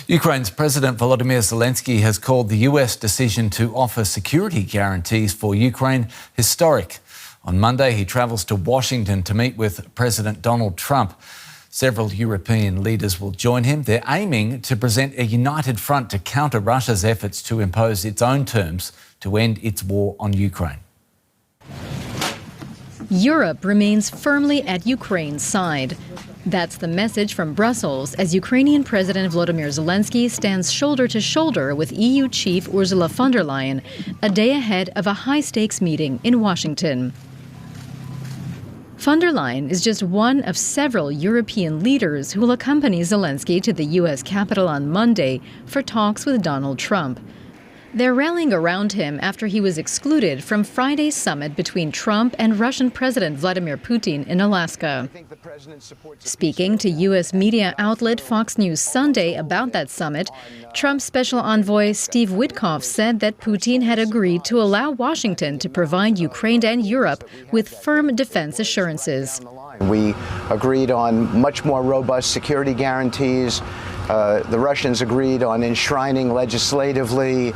Ukraine's President Volodymyr Zelenskyy has called the US decision to offer security guarantees for Ukraine historic. On Monday, he travels to Washington to meet with President Donald Trump. Several European leaders will join him. They're aiming to present a united front to counter Russia's efforts to impose its own terms to end its war on Ukraine. Europe remains firmly at Ukraine's side. That's the message from Brussels as Ukrainian President Volodymyr Zelenskyy stands shoulder to shoulder with EU chief Ursula von der Leyen a day ahead of a high-stakes meeting in Washington. Von der Leyen is just one of several European leaders who will accompany Zelenskyy to the U.S. Capitol on Monday for talks with Donald Trump. They're rallying around him after he was excluded from Friday's summit between Trump and Russian President Vladimir Putin in Alaska. Speaking to U.S. media outlet Fox News Sunday about that summit, Trump's special envoy Steve Witkoff said that Putin had agreed to allow Washington to provide Ukraine and Europe with firm defense assurances. We agreed on much more robust security guarantees. The Russians agreed on enshrining legislatively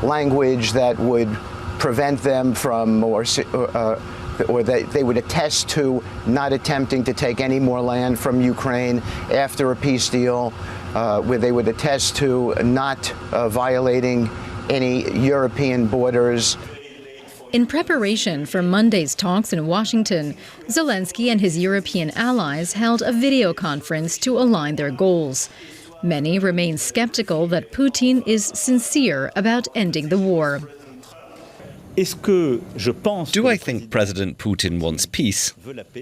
language that would prevent them from, or that they would attest to not attempting to take any more land from Ukraine after a peace deal, where they would attest to not violating any European borders. In preparation for Monday's talks in Washington, Zelenskyy and his European allies held a video conference to align their goals. Many remain skeptical that Putin is sincere about ending the war. Do I think President Putin wants peace?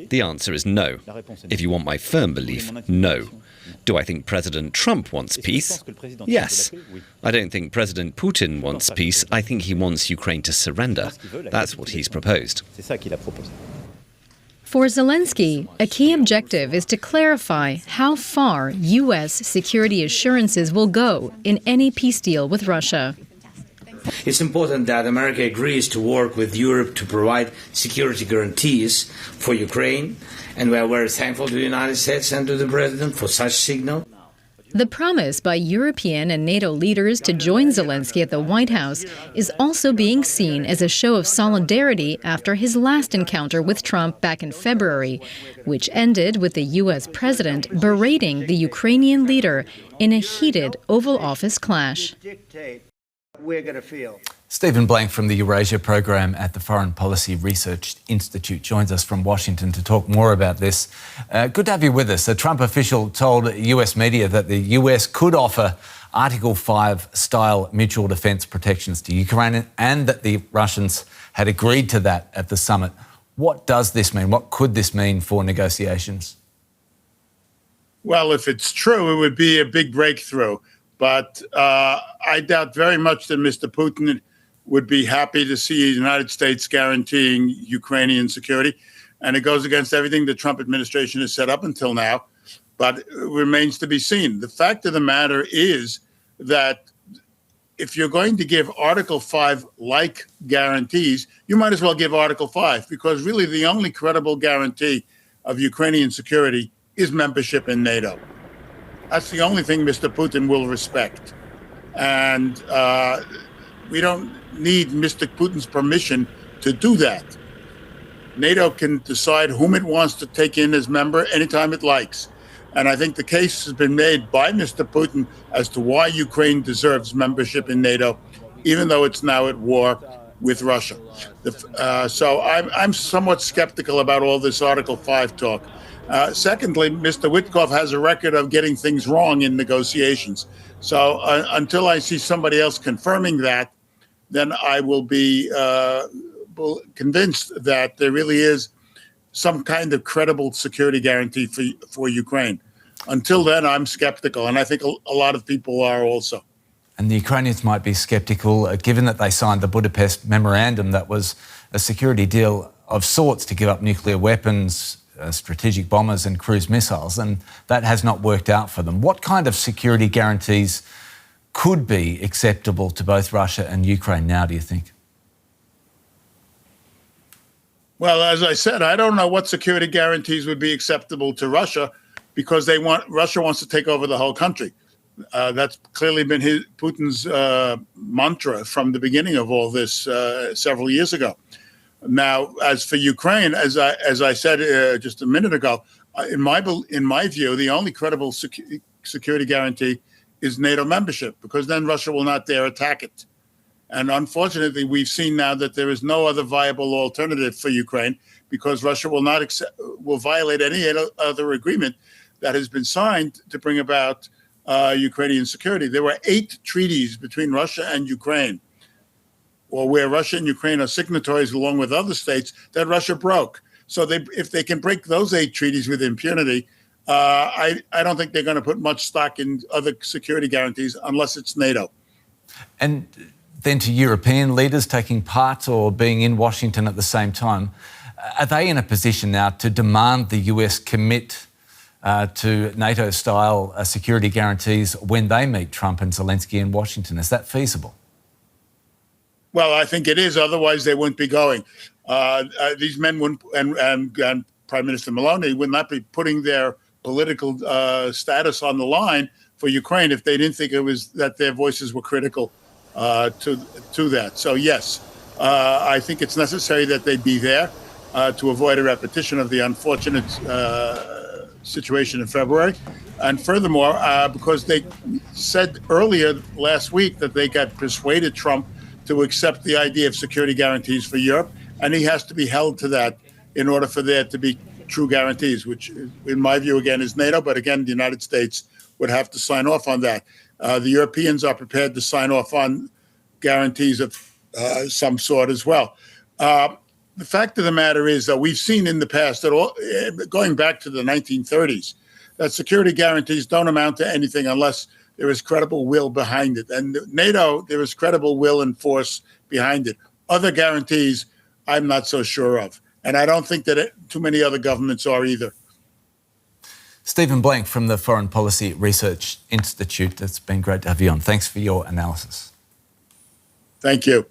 The answer is no. If you want my firm belief, no. Do I think President Trump wants peace? Yes. I don't think President Putin wants peace. I think he wants Ukraine to surrender. That's what he's proposed. For Zelenskyy, a key objective is to clarify how far U.S. security assurances will go in any peace deal with Russia. It's important that America agrees to work with Europe to provide security guarantees for Ukraine, and we are very thankful to the United States and to the President for such signal. The promise by European and NATO leaders to join Zelenskyy at the White House is also being seen as a show of solidarity after his last encounter with Trump back in February, which ended with the U.S. president berating the Ukrainian leader in a heated Oval Office clash. We're going to feel. Stephen Blank from the Eurasia Program at the Foreign Policy Research Institute joins us from Washington to talk more about this. Good to have you with us. A Trump official told US media that the US could offer Article 5 style mutual defence protections to Ukraine and that the Russians had agreed to that at the summit. What does this mean? What could this mean for negotiations? Well, if it's true, it would be a big breakthrough. But I doubt very much that Mr. Putin would be happy to see the United States guaranteeing Ukrainian security. And it goes against everything the Trump administration has set up until now. But it remains to be seen. The fact of the matter is that if you're going to give Article 5-like guarantees, you might as well give Article 5, because really the only credible guarantee of Ukrainian security is membership in NATO. That's the only thing Mr. Putin will respect. And we don't need Mr. Putin's permission to do that. NATO can decide whom it wants to take in as member anytime it likes. And I think the case has been made by Mr. Putin as to why Ukraine deserves membership in NATO, even though it's now at war with Russia. So I'm somewhat skeptical about all this Article 5 talk. Secondly, Mr. Witkoff has a record of getting things wrong in negotiations. So until I see somebody else confirming that, then I will be convinced that there really is some kind of credible security guarantee for Ukraine. Until then, I'm skeptical, and I think a lot of people are also. And the Ukrainians might be skeptical, given that they signed the Budapest Memorandum that was a security deal of sorts to give up nuclear weapons, strategic bombers and cruise missiles, and that has not worked out for them. What kind of security guarantees could be acceptable to both Russia and Ukraine now, do you think? Well, as I said, I don't know what security guarantees would be acceptable to Russia, because Russia wants to take over the whole country. That's clearly been Putin's mantra from the beginning of all this several years ago. Now, as for Ukraine, as I said just a minute ago, in my view, the only credible security guarantee is NATO membership, because then Russia will not dare attack it. And unfortunately, we've seen now that there is no other viable alternative for Ukraine, because Russia will violate any other agreement that has been signed to bring about Ukrainian security. There were 8 treaties between Russia and Ukraine, or where Russia and Ukraine are signatories along with other states, that Russia broke. So if they can break those 8 treaties with impunity, I don't think they're going to put much stock in other security guarantees unless it's NATO. And then to European leaders taking part or being in Washington at the same time, are they in a position now to demand the US commit to NATO-style security guarantees when they meet Trump and Zelenskyy in Washington? Is that feasible? Well, I think it is. Otherwise, they wouldn't be going. These men wouldn't, and Prime Minister Maloney would not be putting their political status on the line for Ukraine if they didn't think it was that their voices were critical to that. So yes, I think it's necessary that they be there to avoid a repetition of the unfortunate situation in February. And furthermore, because they said earlier last week that they got persuaded Trump to accept the idea of security guarantees for Europe, and he has to be held to that in order for there to be true guarantees, which in my view, again, is NATO. But again, the United States would have to sign off on that. The Europeans are prepared to sign off on guarantees of some sort as well. The fact of the matter is that we've seen in the past, that going back to the 1930s, that security guarantees don't amount to anything unless there is credible will behind it. And NATO, there is credible will and force behind it. Other guarantees, I'm not so sure of. And I don't think that too many other governments are either. Stephen Blank from the Foreign Policy Research Institute. It's been great to have you on. Thanks for your analysis. Thank you.